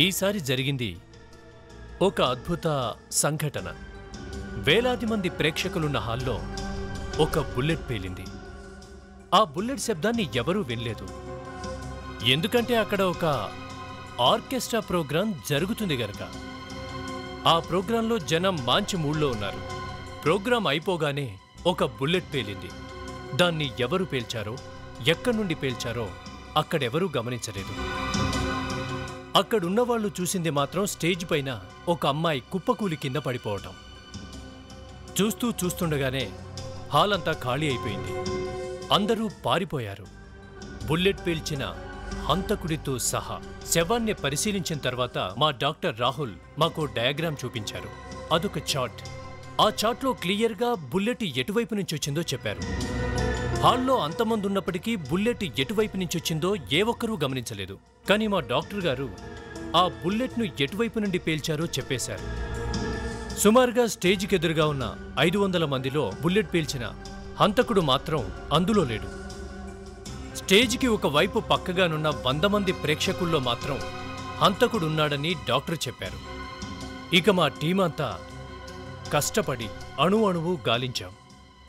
ఈసారి జరిగింది ఒక అద్భుత సంఘటన. వేలాది మంది ప్రేక్షకులున్న హాల్లో ఒక బుల్లెట్ పేలింది. ఆ బుల్లెట్ శబ్దాన్ని ఎవరూ వినలేదు. ఎందుకంటే అక్కడ ఒక ఆర్కెస్ట్రా ప్రోగ్రాం జరుగుతుంది గనక. ఆ ప్రోగ్రాంలో జనం మంచి మూడ్లో ఉన్నారు. ప్రోగ్రాం అయిపోగానే ఒక బుల్లెట్ పేలింది. దాన్ని ఎవరు పేల్చారో, ఎక్కడి నుండి పేల్చారో అక్కడెవరూ గమనించలేదు. అక్కడున్నవాళ్లు చూసింది మాత్రం స్టేజ్ పైన ఒక అమ్మాయి కుప్పకూలి కింద పడిపోవటం. చూస్తుండగానే హాల్ అంతా ఖాళీ అయిపోయింది. అందరూ పారిపోయారు. బుల్లెట్ పేల్చిన హంతకుడితో సహా శవాన్ని పరిశీలించిన తర్వాత మా డాక్టర్ రాహుల్ మాకు డయాగ్రామ్ చూపించారు. అదొక చార్ట్. ఆ చార్ట్లో క్లియర్గా బుల్లెట్ ఎటువైపు నుంచి వచ్చిందో చెప్పారు. హాల్లో అంతమంది ఉన్నప్పటికీ బుల్లెట్ ఎటువైపు నుంచి వచ్చిందో ఏ ఒక్కరూ గమనించలేదు. కానీ మా డాక్టర్ గారు ఆ బుల్లెట్ను ఎటువైపు నుండి పేల్చారో చెప్పేశారు. సుమారుగా స్టేజికి ఎదురుగా ఉన్న 500 మందిలో బుల్లెట్ పేల్చిన హంతకుడు మాత్రం అందులో లేడు. స్టేజికి ఒకవైపు పక్కగానున్న 100 మంది ప్రేక్షకుల్లో మాత్రం హంతకుడున్నాడని డాక్టర్ చెప్పారు. ఇక మా టీమంతా కష్టపడి అణువణువు గాలించాం.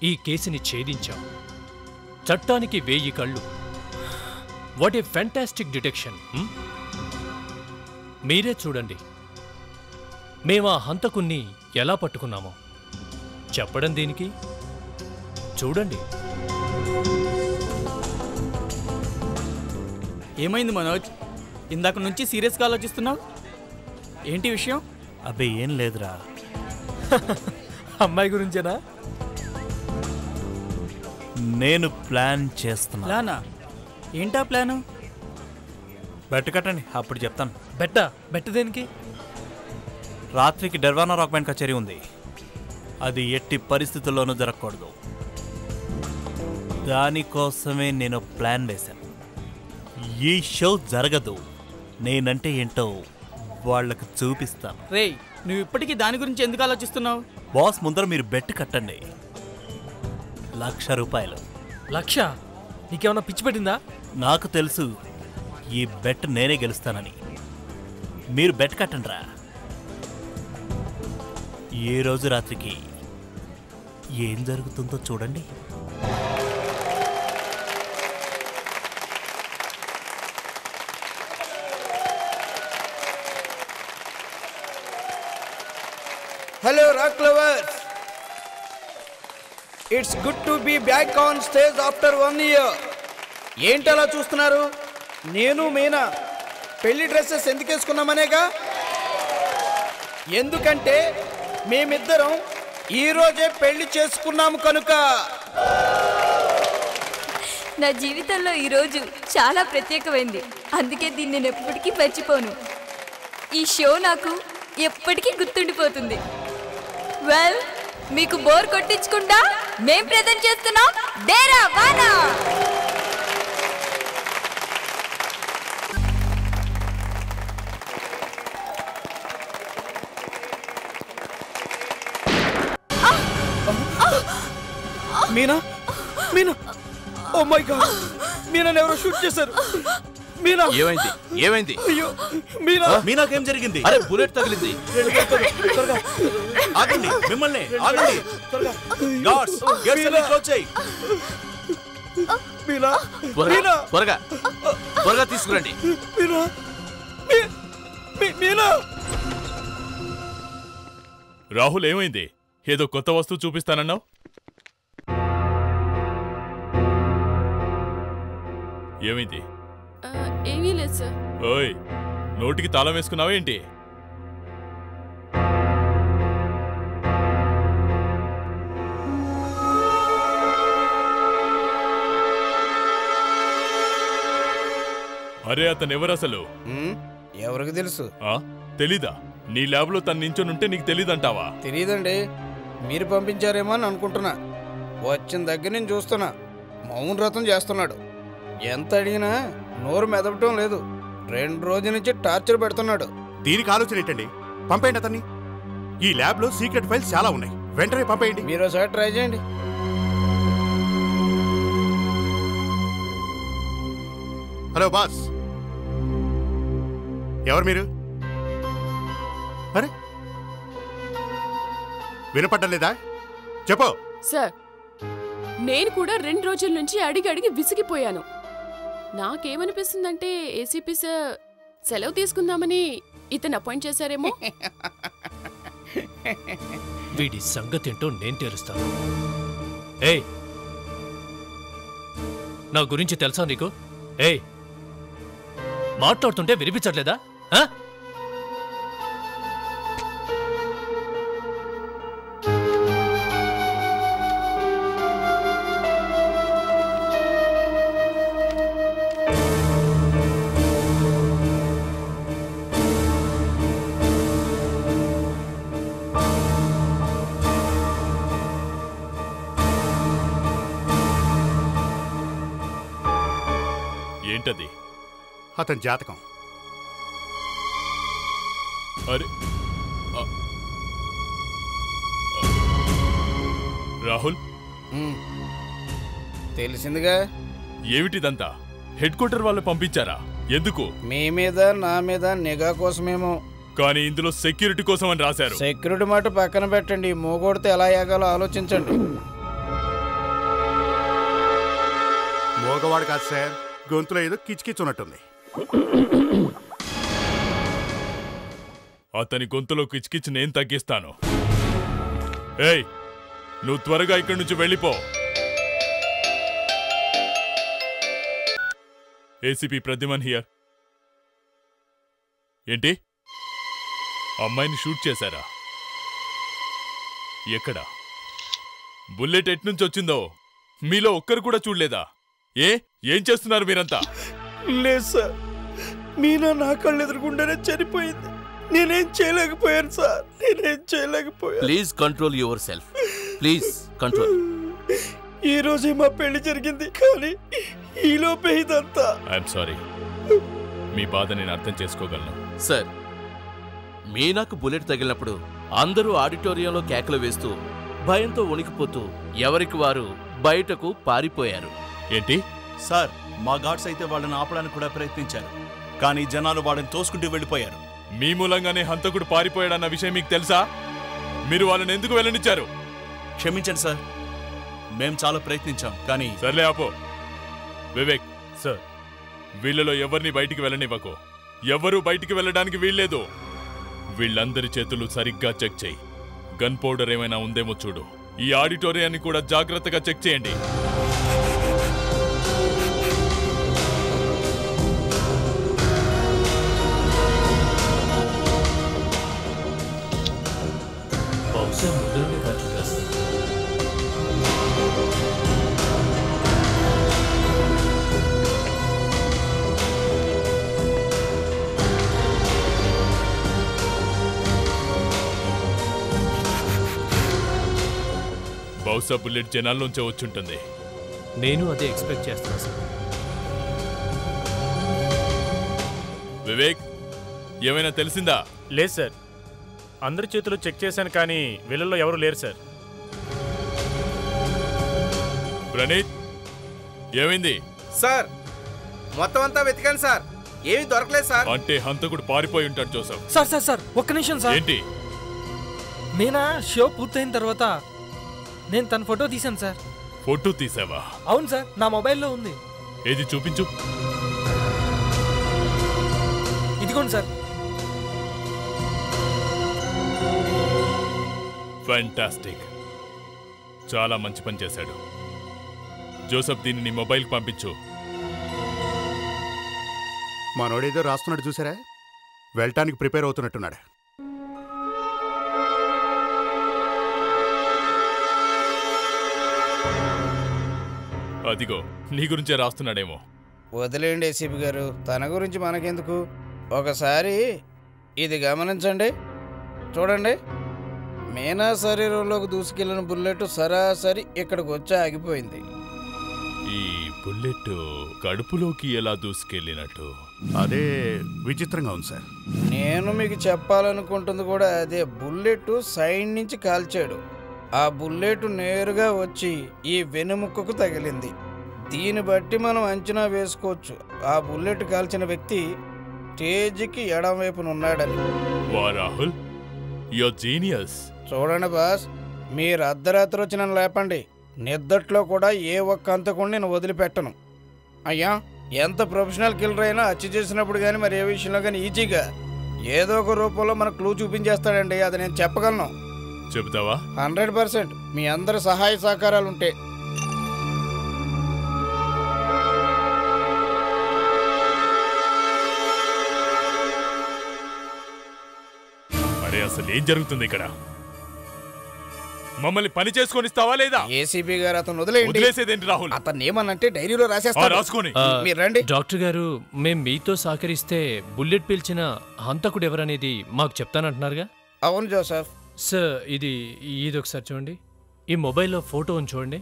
ఈ కేసుని ఛేదించాం. చట్టానికి 1000 కళ్ళు. What a fantastic detection. మీరే చూడండి, మేమా హంతకుణ్ణి ఎలా పట్టుకున్నామో. చెప్పడం దీనికి, చూడండి. ఏమైంది మనోజ్? ఇందాక నుంచి సీరియస్గా ఆలోచిస్తున్నావు. ఏంటి విషయం? అబ్బే ఏం లేదురా. అమ్మాయి గురించేనా? నేను ప్లాన్ చేస్తున్నా. ప్లానా? ఏంటా ప్లాను? బెట్టు కట్టండి, అప్పుడు చెప్తాను. బెట్ట దేనికి? రాత్రికి డర్వానా రాక్ బ్యాండ్ కచేరీ ఉంది. అది ఎట్టి పరిస్థితుల్లోనూ జరగకూడదు. దానికోసమే నేను ప్లాన్ వేశాను. ఈ షో జరగదు. నేనంటే ఏంటో వాళ్ళకు చూపిస్తాను. రేయ్, నువ్వు ఇప్పటికీ దాని గురించి ఎందుకు ఆలోచిస్తున్నావు? బాస్ ముందర మీరు బెట్టు కట్టండి. 1,00,000 రూపాయలు. 1,00,000? నీకేమన్నా పిచ్చి పెట్టిందా? నాకు తెలుసు ఈ బెట్ నేనే గెలుస్తానని. మీరు బెట్ కట్టండిరా. ఏ రోజు రాత్రికి ఏం జరుగుతుందో చూడండి. Hello rock lovers, it's good to be back on stage after 1 year. ఏంటలా చూస్తున్నారు? నేను మీనా పెళ్లి డ్రెస్సెస్ ఎందుకు వేసుకున్నామనేగా. ఎందుకంటే మేమిద్దరం ఈరోజే పెళ్లి చేసుకున్నాము కనుక. నా జీవితంలో ఈరోజు చాలా ప్రత్యేకమైంది. అందుకే దీన్ని నేను ఎప్పటికీ మర్చిపోను. ఈ షో నాకు ఎప్పటికీ గుర్తుండిపోతుంది. వెల్, మీకు బోర్ కొట్టించకుండా మేం ప్రెజెంట్ చేస్తున్నాం డేరా వానా. Meena, Meena, oh my god, మీనాని ఎవరో షూట్ చేశారు. మీనా, ఏమైంది? ఏమైంది? అయ్యో మీనా, మీనాకేం జరిగింది? అరే బుల్లెట్ తగిలింది. త్వరగా ఆగండి, మిమ్మల్ని ఆగండి. త్వరగా గార్డ్స్, గేట్స్ అన్ని క్లోజ్ చేయి. మీనా, త్వరగా త్వరగా త్వరగా తీసుకురండి. మీనా, మీనా. రాహుల్ ఏమైంది? ఏదో కొత్త వస్తువు చూపిస్తానన్నావు. ఏమైంది? ఏమీ లేదు సార్. ఓయ్, నోటికి తాళం వేసుకున్నావా ఏంటి? అరే అతను ఎవరు అసలు? ఎవరికి తెలుసు? తెలీదా? నీ ల్యాబ్లో తను నించొనుంటే నీకు తెలీదంటావా? తెలీదండి, మీరు పంపించారేమో అని అనుకుంటున్నా. వచ్చిన దగ్గర నేను చూస్తున్నా మౌన వ్రతం చేస్తున్నాడు. ఎంత అడిగినా నోరు మెదపటం లేదు. 2 రోజుల నుంచి టార్చర్ పెడుతున్నాడు. దీనికి ఆలోచన ఏంటండి? పంపేయండి అతన్ని. ఈ ల్యాబ్లో సీక్రెట్ ఫైల్స్ చాలా ఉన్నాయి. వెంటనే పంపేయండి. మీరు ఒకసారి ట్రై చేయండి. హలో బాస్, ఎవరు మీరు? అరే వినపడ్డలేదా? చెప్పు. సార్, నేను కూడా 2 రోజుల నుంచి అడిగి అడిగి విసిగిపోయాను. నాకేమనిపిస్తుందంటే ఏసీపీ సార్ సెలవు తీసుకుందామని ఇతను అపాయింట్ చేశారేమో. వీడి సంగతేంటో నేను తెలుస్తాను. ఏయ్, నా గురించి తెలుసా నీకు? ఏయ్, మాట్లాడుతుంటే వినిపించట్లేదా? ఏంటది? అతని జాతకం. అరే రాహుల్, తెలిసిందిగా. ఏమిటిదంతా? హెడ్ క్వార్టర్ వాళ్ళు పంపించారా? ఎందుకు? మీ మీద నా మీద నిఘా కోసమేమో. కానీ ఇందులో సెక్యూరిటీ కోసం అని రాశారు. సెక్యూరిటీ మాట పక్కన పెట్టండి, మూగోడితే ఎలా ఏగాలో ఆలోచించండి. మోగవాడు కాదు సార్, గొంతులో ఏదో కిచ్కిచ్చున్నట్టుంది. అతని గొంతులో కిచ్కిచ్చి నేను తగ్గిస్తాను. ఏయ్, నువ్వు త్వరగా ఇక్కడి నుంచి వెళ్ళిపో. ACP Pradyuman here. ఏంటి, అమ్మాయిని షూట్ చేశారా? ఎక్కడ? బుల్లెట్ ఎట్నుంచి వచ్చిందో మీలో ఒక్కరు కూడా చూడలేదా? ఏం చేస్తున్నారు మీరంతా? లేదు సార్, మీనా నా కళ్ళు ఎదురుకుండానే చనిపోయింది. నేనేం చేయలేకపోయాను సార్, నేనేం చేయలేకపోయాను. Please control your self. Please control. ఈ రోజే మా పెళ్లి జరిగింది, కానీ ఈలోపే ఇదంతా. ఐఎమ్ సారీ, మీ బాధ నేను అర్థం చేసుకోగలను. సార్, మీనాకు బుల్లెట్ తగిలినప్పుడు అందరూ ఆడిటోరియంలో కేకలు వేస్తూ భయంతో వణికిపోతూ ఎవరికి వారు బయటకు పారిపోయారు. ఏంటి సార్, మా గార్డ్స్ అయితే వాళ్ళని ఆపడానికి కూడా ప్రయత్నించారు, కానీ జనాలు వాళ్ళని తోసుకుంటూ వెళ్ళిపోయారు. మీ మూలంగానే హంతకుడు పారిపోయాడన్న విషయం మీకు తెలుసా? మీరు వాళ్ళని ఎందుకు వెళ్ళనిచ్చారు? క్షమించండి సార్, మేం చాలా ప్రయత్నించాం, కానీ సర్లే ఆపో. వివేక్ సార్, వీళ్ళలో ఎవరిని బయటికి వెళ్ళనివ్వకు. ఎవరూ బయటికి వెళ్ళడానికి వీల్లేదు. వీళ్ళందరి చేతులు సరిగ్గా చెక్ చేయి. గన్ పౌడర్ ఏమైనా ఉందేమో చూడు. ఈ ఆడిటోరియాన్ని కూడా జాగ్రత్తగా చెక్ చేయండి. బహుశా ముగ్గురిని ఖర్చు చేస్తాను. బహుశా బుల్లెట్ జనాల్లోంచే వచ్చుంటుంది. నేను అదే ఎక్స్పెక్ట్ చేస్తాను సార్. వివేక్, ఏమైనా తెలిసిందా? లేదు సార్, అందరి చేతులు చెక్ చేశాను, కానీ వీళ్ళల్లో ఎవరు లేరు సార్. ప్రణీత్, ఏమైంది? సార్, మొత్తం అంతా వెతికాను సార్, ఏమీ దొరకలేదు సార్. అంటే హంతకుడు పారిపోయి ఉంటాడు జోసఫ్. సార్ సార్ సార్, ఒక్క నిమిషం సార్. ఏంటి? మీనా షో పూర్తయిన తర్వాత నేను తన ఫోటో తీశాను సార్. ఫోటో తీసావా? అవును సార్, నా మొబైల్లో ఉంది. ఏది చూపించు. ఇదిగోండి సార్. ఫ్యాంటాస్టిక్, చాలా మంచి పని చేశాడు. జోసఫ్, దీన్ని నీ మొబైల్కి పంపించు. మనోడేదో రాస్తున్నాడు చూసారా? వెళ్ళటానికి ప్రిపేర్ అవుతున్నట్టున్నాడు. అదిగో, నీ గురించే రాస్తున్నాడేమో. వదిలేండి ఏసీపీ గారు, తన గురించి మనకెందుకు. ఒకసారి ఇది గమనించండి, చూడండి. మీనా శరీరంలోకి దూసుకెళ్లిన బుల్లెట్ సరాసరి ఇక్కడికి వచ్చి ఆగిపోయింది. ఈ బుల్లెట్ కడుపులోకి ఎలా దూసుకెళ్ళినట్టు? అదే విచిత్రంగా ఉంది సార్. నేను మీకు చెప్పాలనుకుంటుంది కూడా అదే. బుల్లెట్ సైడ్ నుంచి కాల్చాడు. ఆ బుల్లెట్ నేరుగా వచ్చి ఈ వెనుముక్కకు తగిలింది. దీన్ని బట్టి మనం అంచనా వేసుకోవచ్చు ఆ బుల్లెట్ కాల్చిన వ్యక్తి స్టేజికి ఎడమవైపున ఉన్నాడని. వా రాహుల్, యువర్ జీనియస్. చూడండి బాస్, మీరు అర్ధరాత్రి వచ్చి నన్ను లేపండి, నిద్దట్లో కూడా ఏ ఒక్క అంతకుండా నేను వదిలిపెట్టను. అయ్యా, ఎంత ప్రొఫెషనల్ కిల్లర్ అయినా హత్య చేసినప్పుడు కానీ మరి ఏ విషయంలో కానీ ఈజీగా ఏదో ఒక రూపంలో మనకు క్లూ చూపించేస్తాడండి. అది నేను చెప్పగలను. చెబుతావా? 100%. మీ అందరి సహాయ సహకారాలు ఉంటే. అరే అసలు ఏం జరుగుతుంది ఇక్కడ? మమ్మల్ని పని చేసుకొని ఇస్తావా లేదా? ఏసీపీ గారు అతను వదిలేసేదేంటి రాహుల్? అతను ఏమన్నంటే డైరీలో రాసేస్తారు. రాసుకొని మీరు రండి. డాక్టర్ గారు, మేం మీతో సహకరిస్తే బుల్లెట్ పీల్చిన హంతకుడు ఎవరనేది మాకు చెప్తానంటున్నారుగా? అవును జోసెఫ్. సార్, ఇది ఒకసారి చూడండి. ఈ మొబైల్లో ఫోటో చూడండి.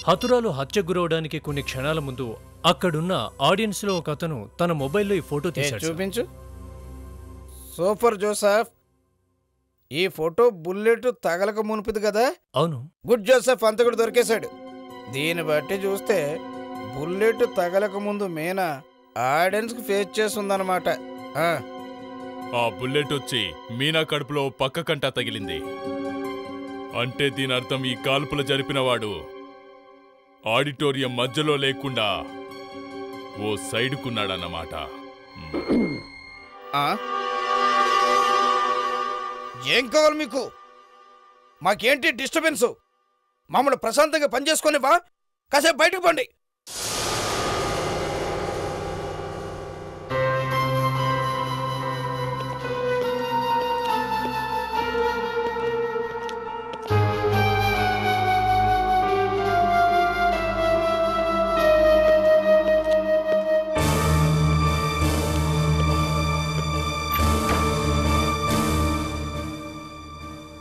హతురాలు హత్య గురవడానికి కొన్ని క్షణాల ముందు అక్కడున్న ఆడియన్స్ లో ఒక అతను తన మొబైల్లో ఈ ఫోటో తీశాడు. చూపించు. Super Joseph. ఈ ఫోటో బుల్లెట్ తగలక మునిపిది కదా? అవును. గుడ్ జోసెఫ్, అంతకుడు దొరికేశాడు. దీన్ని బట్టి చూస్తే బుల్లెట్ తగలక ముందు మీనా ఆడియన్స్ కి ఫేస్ చేస్తుందన్నమాట. ఆ బుల్లెట్ వచ్చి మీనా కడుపులో పక్క కంటా తగిలింది అంటే దీని అర్థం ఈ కాల్పులు జరిపినవాడు ఆడిటోరియం మధ్యలో లేకుండా ఓ సైడుకున్నాడన్నమాట. ఏం కావాలి మీకు? మాకేంటి డిస్టర్బెన్స్? మమ్మల్ని ప్రశాంతంగా పనిచేసుకొనివా? కాసేపు బయటకు పండి.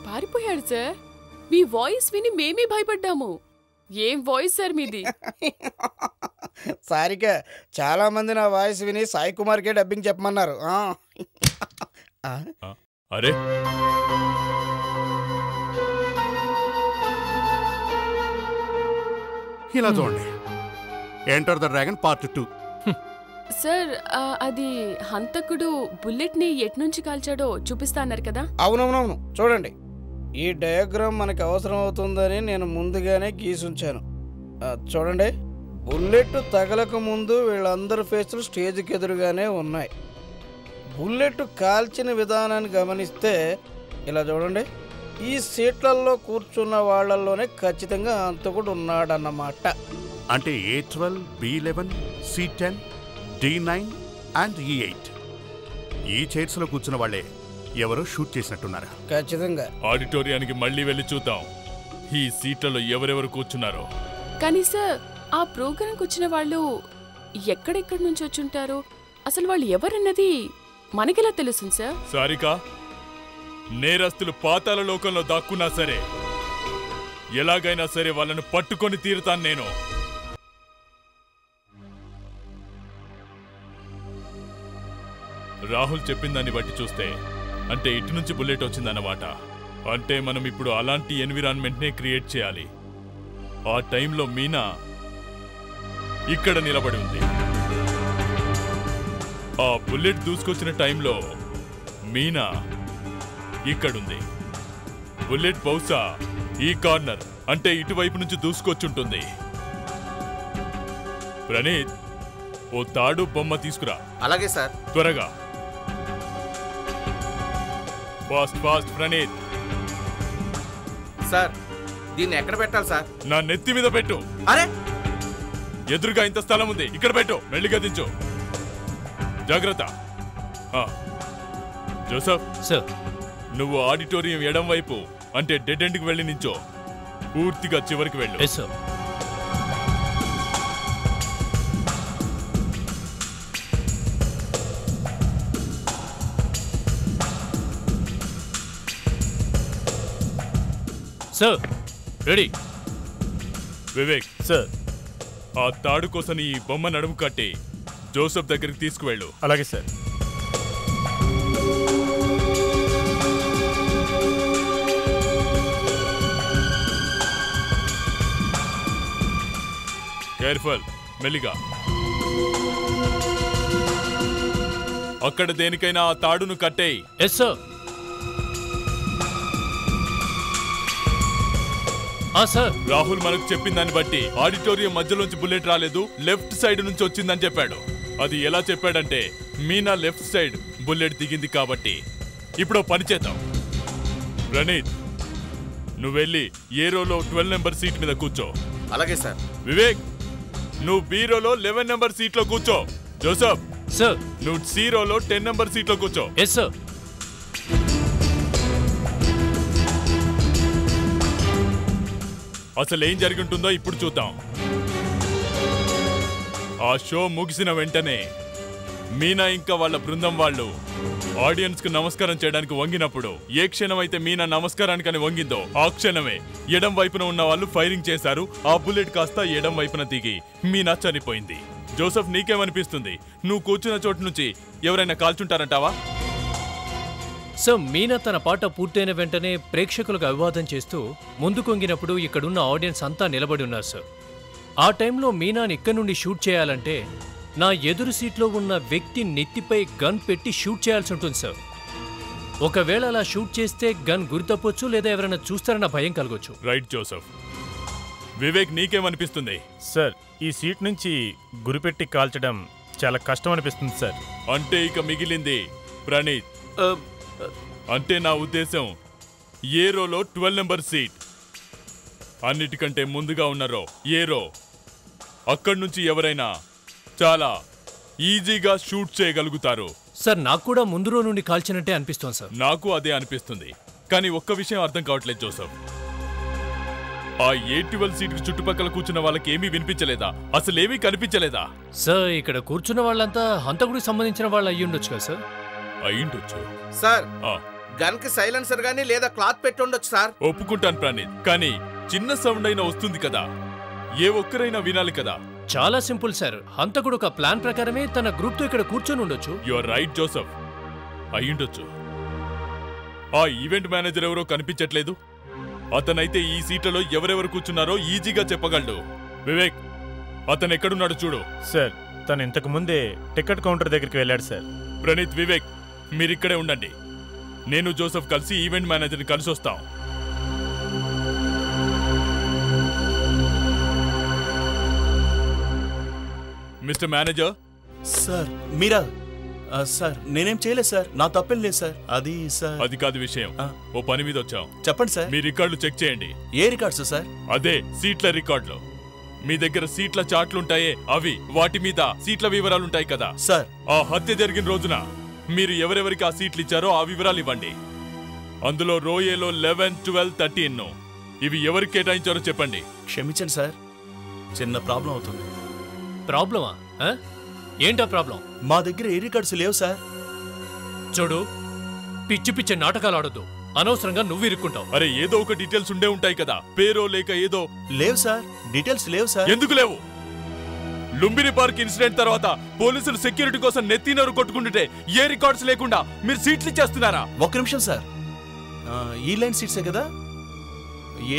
పారిపోయాడు సార్. మీ వాయిస్ విని మేమే భయపడ్డాము. ఏం వాయిస్ సార్ మీది? సారిక, చాలా మంది నా వాయిస్ విని సాయి కుమార్కే డబ్బింగ్ చెప్పమన్నారు. అరే ఇలా చూడండి, enter the dragon part 2. Sir, అది హంతకుడు బుల్లెట్ ని ఎట్నుంచి కాల్చాడో చూపిస్తా అన్నారు కదా? అవునవునవును, చూడండి. ఈ డయాగ్రామ్ మనకు అవసరం అవుతుందని నేను ముందుగానే గీసుంచాను. చూడండి, బుల్లెట్ తగలక ముందు వీళ్ళందరి ఫేసులు స్టేజ్కి ఎదురుగానే ఉన్నాయి. బుల్లెట్ కాల్చిన విధానాన్ని గమనిస్తే ఇలా చూడండి, ఈ సీట్లలో కూర్చున్న వాళ్ళల్లోనే ఖచ్చితంగా హంతకుడు ఉన్నాడన్నమాట. అంటే A12, B11, C10, D9 and E8 ఈ చైర్స్ లో కూర్చున్న వాళ్ళే ఎవరో షూట్ చేసినట్టున్నారు. ఖచ్చితంగా. ఆడిటోరియానికి మళ్ళీ వెళ్ళి చూద్దాం ఈ సీట్లలో ఎవరెవరు కూర్చున్నారో. కానీ సార్, ఆ ప్రోగ్రాంకి వచ్చిన వాళ్ళు ఎక్కడెక్కడి నుంచి వచ్చుంటారు? అసలు వాళ్ళు ఎవరన్నది మనకెలా తెలుస్తుంది సార్? సారికా, నేరస్తులు పాతాళ లోకంలో దాక్కున్నా సరే ఎలాగైనా సరే వాళ్ళను పట్టుకొని తీరుతాను నేను. రాహుల్ చెప్పిన దాన్ని బట్టి చూస్తే అంటే ఇటు నుంచి బుల్లెట్ వచ్చిందన్నమాట. అంటే మనం ఇప్పుడు అలాంటి ఎన్విరాన్మెంట్నే క్రియేట్ చేయాలి. ఆ టైంలో మీనా ఇక్కడ నిలబడి ఉంది. ఆ బుల్లెట్ దూసుకొచ్చిన టైంలో మీనా ఇక్కడుంది. బుల్లెట్ బహుశా ఈ కార్నర్ అంటే ఇటువైపు నుంచి దూసుకొచ్చుంటుంది. ప్రణీత్, ఓ తాడు బొమ్మ తీసుకురా. అలాగే సార్. త్వరగా. Fast fast Praneeth. సార్, దీన్ని ఎక్కడ పెట్టాలి సార్? నా నెత్తి మీద పెట్టు. అరే, ఎదురుగా ఇంత స్థలం ఉంది, ఇక్కడ పెట్టు. మెల్లిగా దించు. జాగ్రత్త. జోసఫ్ సార్, నువ్వు ఆడిటోరియం ఎడం వైపు అంటే డెడ్ ఎండ్కి వెళ్ళి నించో. పూర్తిగా చివరికి వెళ్ళు. Yes sir. Sir, ready. Vivek sir, ఆ తాడు కోసం ఈ బొమ్మ నడుము కట్టి జోసఫ్ దగ్గరికి తీసుకువెళ్ళు. అలాగే సార్. కేర్ఫుల్, మెల్లిగా. అక్కడ దేనికైనా ఆ తాడును కట్టేయి. Yes sir. సార్. రాహుల్ మనకు చెప్పిన దాన్ని బట్టి ఆడిటోరియం మధ్యలోంచి బుల్లెట్ రాలేదు, లెఫ్ట్ సైడ్ నుంచి వచ్చిందని చెప్పాడు. అది ఎలా చెప్పాడంటే మీనా లెఫ్ట్ సైడ్ బుల్లెట్ దిగింది కాబట్టి. ఇప్పుడు పని చేద్దాం. ప్రణీత్, నువ్వు వెళ్ళి ఏ రోలో 12 నెంబర్ సీట్ మీద కూర్చో. అలాగే సార్. వివేక్, నువ్వు బి రోలో 11 నెంబర్ సీట్లో కూర్చో. జోసఫ్ సార్, నువ్వు సి రోలో 10 నెంబర్ సీట్లో కూర్చో. Yes sir. అసలు ఏం జరిగి ఉంటుందో ఇప్పుడు చూద్దాం. ఆ షో ముగిసిన వెంటనే మీనా ఇంకా వాళ్ళ బృందం వాళ్ళు ఆడియన్స్ కు నమస్కారం చేయడానికి వంగినప్పుడు ఏ క్షణం అయితే మీనా నమస్కారానికని వంగిందో ఆ క్షణమే ఎడం వైపున ఉన్న వాళ్ళు ఫైరింగ్ చేశారు. ఆ బుల్లెట్ కాస్త ఎడం వైపున దిగి మీనా చనిపోయింది. జోసెఫ్, నీకేమనిపిస్తుంది? నువ్వు కూర్చున్న చోటు నుంచి ఎవరైనా కాల్చుంటారంటావా? సార్, మీనా తన పాట పూర్తయిన వెంటనే ప్రేక్షకులకు అభివాదం చేస్తూ ముందు కొంగినప్పుడు ఇక్కడున్న ఆడియన్స్ అంతా నిలబడి ఉన్నారు సార్. ఆ టైంలో మీనాని ఇక్కడి నుండి షూట్ చేయాలంటే నా ఎదురు సీట్లో ఉన్న వ్యక్తి నెత్తిపై గన్ పెట్టి షూట్ చేయాల్సి ఉంటుంది సార్. ఒకవేళ అలా షూట్ చేస్తే గన్ గురి తప్పొచ్చు, లేదా ఎవరైనా చూస్తారన్న భయం కలగొచ్చు. Right Joseph. వివేక్, నీకేమనిపిస్తుంది? సార్, ఈ సీట్ నుంచి గురిపెట్టి కాల్చడం చాలా కష్టం అనిపిస్తుంది సార్. అంటే ఇక మిగిలింది ప్రణీత్. అంటే నా ఉద్దేశం ఏ రోలో 12 నెంబర్ సీట్. అన్నిటికంటే ముందుగా ఉన్న రో ఏ రో. అక్కడి నుంచి ఎవరైనా చాలా ఈజీగా షూట్ చేయగలుగుతారు. సార్, నాకు కూడా ముందు రో నుండి కాల్చినట్టే అనిపిస్తోంది సార్. నాకు అదే అనిపిస్తుంది. కానీ ఒక్క విషయం అర్థం కావట్లేదు జోసెఫ్. ఆ A12 సీట్కి చుట్టుపక్కల కూర్చున్న వాళ్ళకి ఏమీ వినిపించలేదా? అసలేమీ కనిపించలేదా? సార్, ఇక్కడ కూర్చున్న వాళ్ళంతా హంతకుడికి సంబంధించిన వాళ్ళు అయ్యి ఉండొచ్చు కదా సార్? అయ్యుండొచ్చు సార్. గన్ కి సైలెన్సర్ గానీ లేదా క్లాత్ పెట్టి ఉండొచ్చు సార్. ఒప్పుకుంటాను ప్రణీత్, కానీ చిన్న సౌండ్ అయినా వస్తుంది కదా, ఏ ఒక్కరైనా వినాలి కదా. చాలా సింపుల్ సార్. హంతకుడు ఒక ప్లాన్ ప్రకారమే తన గ్రూప్ తో ఇక్కడ కూర్చొని ఉండొచ్చు. యు ఆర్ రైట్ జోసెఫ్, అయ్యుండొచ్చు. ఆ ఈవెంట్ మేనేజర్ ఎవరో కనిపించట్లేదు. అతనైతే ఈ సీట్లలో ఎవరెవరు కూర్చున్నారో ఈజీగా చెప్పగలడు. వివేక్, అతను ఎక్కడున్నాడు చూడు. సార్, తను ఇంతకు ముందే టికెట్ కౌంటర్ దగ్గరికి వెళ్ళాడు సార్. ప్రణీత్, వివేక్, మీరిక్కడే ఉండండి. నేను జోసెఫ్ కలిసి ఈవెంట్ మేనేజర్ని కలిసి వస్తాం. Mister manager. సార్, మీరా? సార్, నేనేం చేయలేదు సార్, నా తప్పేం లేదు సార్. అది సార్, అది కాదు విషయం. ఓ పని మీద వచ్చాం. చెప్పండి సార్. మీ రికార్డులు చెక్ చేయండి. ఏ రికార్డ్స్ సార్? అదే సీట్ల రికార్డులు. మీ దగ్గర సీట్ల చార్ట్లుంటాయే అవి, వాటి మీద సీట్ల వివరాలుంటాయి కదా సార్. ఆ హత్య జరిగిన రోజున మీరు ఎవరెవరికి ఆ సీట్లు ఇచ్చారో ఆ వివరాలు ఇవ్వండి. అందులో రోయేలో 11, 12, 13 ఇవి ఎవరికి కేటాయించారో చెప్పండి. క్షమించండి సార్, చిన్న ప్రాబ్లం అవుతుంది. ప్రాబ్లమా? ఏంటా ప్రాబ్లం? మా దగ్గర ఏ రికార్డ్స్ లేవు సార్. చూడు, పిచ్చి పిచ్చి నాటకాలు ఆడొద్దు. అనవసరంగా నువ్వు ఇరుక్కుంటావు. అరే, ఏదో ఒక డీటెయిల్స్ ఉండే ఉంటాయి కదా, పేరో లేక ఏదో. లేవు సార్, డీటెయిల్స్ లేవు సార్. ఎందుకు లేవు? లుంబిని పార్క్ ఇన్సిడెంట్ తర్వాత పోలీసులు సెక్యూరిటీ కోసం నెత్తినరు కొట్టుకుంటుంటే ఏ రికార్డ్స్ లేకుండా మీరు సీట్లు ఇచ్చేస్తున్నారా? ఒక్క నిమిషం సార్. ఈ లైన్ సీట్సే కదా,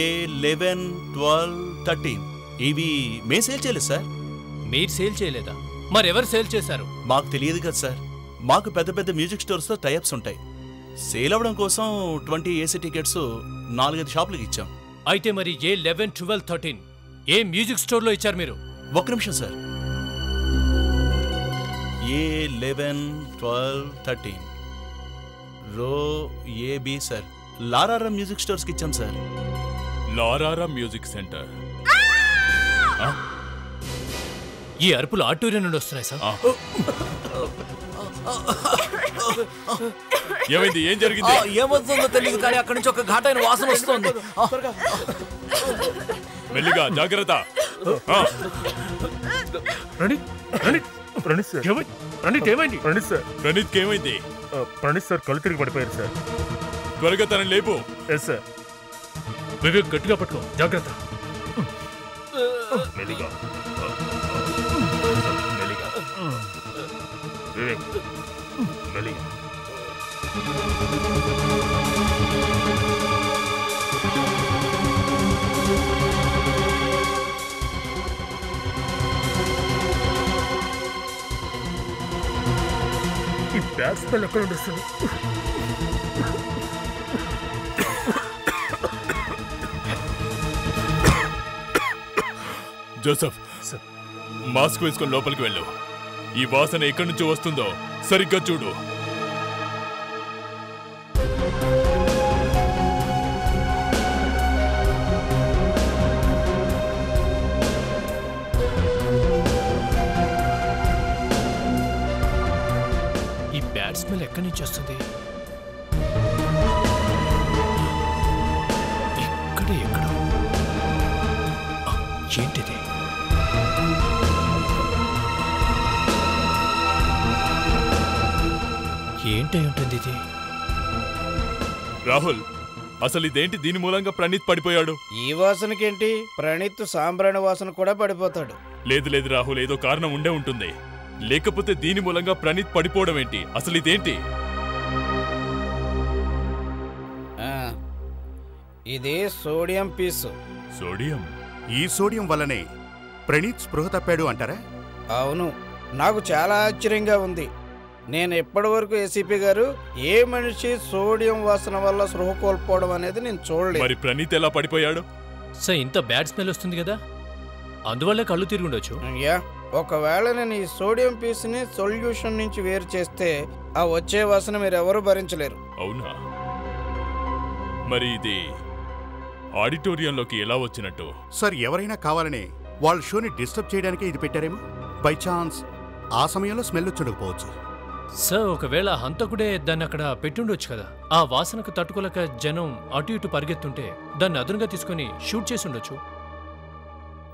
A11, 12, 13 ఇవి మేము సేల్ చేయలేదు సార్. మీరు సేల్ చేయలేదా? మరెవరు సేల్ చేశారు? మాకు తెలియదు కదా సార్. మాకు పెద్ద పెద్ద మ్యూజిక్ స్టోర్స్తో టైఅప్స్ ఉంటాయి. సేల్ అవ్వడం కోసం 20 AC టికెట్స్ 4-5 షాపులకు ఇచ్చాం. అయితే మరి A11, 12, 13 ఏ మ్యూజిక్ స్టోర్లో ఇచ్చారు మీరు? ఒక్క నిమిషం సార్. A11, 12, 13 రో AB సార్. లారారా మ్యూజిక్ స్టోర్స్కి ఇచ్చాం సార్. లారారా music centre. ఈ అరుపులు ఆడిటోరియం నుండి వస్తున్నాయి సార్. ఏమైంది? ఏం జరిగింది? ఏమవుతుందో తెలియదు, కానీ అక్కడి నుంచి ఒక ఘాటైన వాసన వస్తుంది. మెల్లిగా, జాగ్రత్త. ప్రణీత్ సార్, ఏమైంది? ప్రణీత్ సార్ కళ్ళు తిరిగి పడిపోయారు సార్. త్వరగా తనని లేపు. Yes sir. వివేక్, గట్టిగా పట్టుకో, జాగ్రత్త. మెల్లిగా వివేక్, మెల్లిగా. ఈ బ్యాగ్ స్మెల్ ఎక్కడ వస్తుంది? జోసఫ్, మాస్క్ వేసుకొని లోపలికి వెళ్ళు. ఈ వాసన ఎక్కడి నుంచి వస్తుందో సరిగ్గా చూడు. ఈ బ్యాడ్ స్మెల్ ఎక్కడి నుంచి వస్తుంది? ఎక్కడో ఏంటిది? ఏంటై ఉంటుంది ఇది? రాహుల్, అసలు ఇదేంటి? దీని మూలంగా ప్రణీత్ పడిపోయాడు. ఈ వాసనకేంటి, ప్రణీత్ సాంబ్రాణి వాసన కూడా పడిపోతాడు. లేదు రాహుల్, ఏదో కారణం ఉండే ఉంటుంది. లేకపోతే దీని మూలంగా ప్రణీత్ పడిపోవడం ఏంటి? అసలు ఇదేంటి? ఇది సోడియం పీసు. సోడియం? ఈ సోడియం వల్లనే ప్రణీత్ స్పృహ తప్పాడు అంటారా? అవును, నాకు చాలా ఆశ్చర్యంగా ఉంది. నేను ఇప్పటి వరకు ఏసీపీ గారు ఏ మనిషి సోడియం వాసన వల్ల స్పృహ కోల్పోవడం అనేది నేను చూడలేదు. మరి ప్రణీత్ ఎలా పడిపోయాడు? సార్, ఇంత బ్యాడ్ స్మెల్ వస్తుంది కదా, అందువల్ల కళ్ళు తిరిగి ఉండొచ్చు. ఒకవేళ నేను ఈ సోడియం పీస్ని సొల్యూషన్ నుంచి వేరు చేస్తే ఆ వచ్చే వాసన మీరు ఎవరు భరించలేరు. అవునా? మరి ఇది ఆడిటోరియంలోకి ఎలా వచ్చినట్టు? సార్, ఎవరైనా కావాలని వాళ్ళ షోని డిస్టర్బ్ చేయడానికే ఇది పెట్టారేమో. బై ఛాన్స్ ఆ సమయంలో స్మెల్ వచ్చుండకపోవచ్చు. సార్, ఒకవేళ హంతకుడే దాన్ని అక్కడ పెట్టుండొచ్చు కదా. ఆ వాసనకు తట్టుకోలేక జనం అటు ఇటు పరిగెత్తుంటే దాన్ని అదునుగా తీసుకుని షూట్ చేసి ఉండొచ్చు.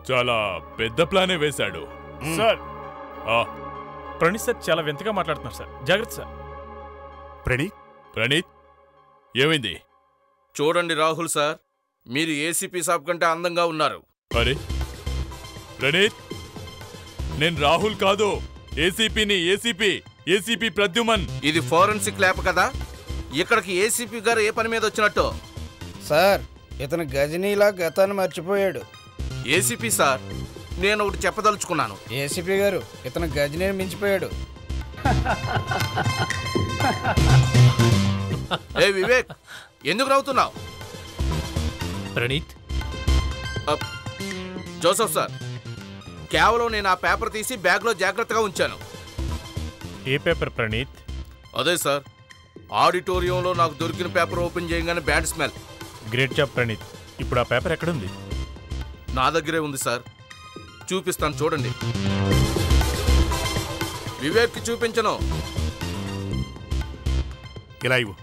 చాలా పెద్ద ప్లానే వేశాడు. సార్, ప్రణీత్ సార్ చాలా వింతగా మాట్లాడుతున్నారు సార్. జాగ్రత్త సార్. ప్రణీత్, ఏమైంది? చూడండి రాహుల్ సార్, మీరు ఏసీపీ సాబ్ కంటే అందంగా ఉన్నారు. అరే ప్రణీత్, నేను రాహుల్ కాదు, ఏసీపీని. ఏసీపీ ప్రద్యుమన్. ఇది ఫోరెన్సిక్ ల్యాబ్ కదా, ఇక్కడికి ఏసీపీ గారు ఏ పని మీద వచ్చినట్టు? సార్, ఇతను గజనీలా గతాన్ని మర్చిపోయాడు. ఏసీపీ సార్, నేను ఒకటి చెప్పదలుచుకున్నాను. ఏసీపీ గారు, ఇతను గజనీని మించిపోయాడు. ఏ వివేక్, ఎందుకు నవ్వుతున్నావు? ప్రణీత్, జోసఫ్ సార్, కేవలం నేను ఆ పేపర్ తీసి బ్యాగ్లో జాగ్రత్తగా ఉంచాను. ఏ పేపర్ ప్రణీత్? అదే సార్, ఆడిటోరియంలో నాకు దొరికిన పేపర్ ఓపెన్ చేయగానే bad smell. Great job Praneeth. ఇప్పుడు ఆ పేపర్ ఎక్కడుంది? నా దగ్గరే ఉంది సార్, చూపిస్తాను చూడండి. వివేక్కి చూపించను. ఇలా ఇవ్వు.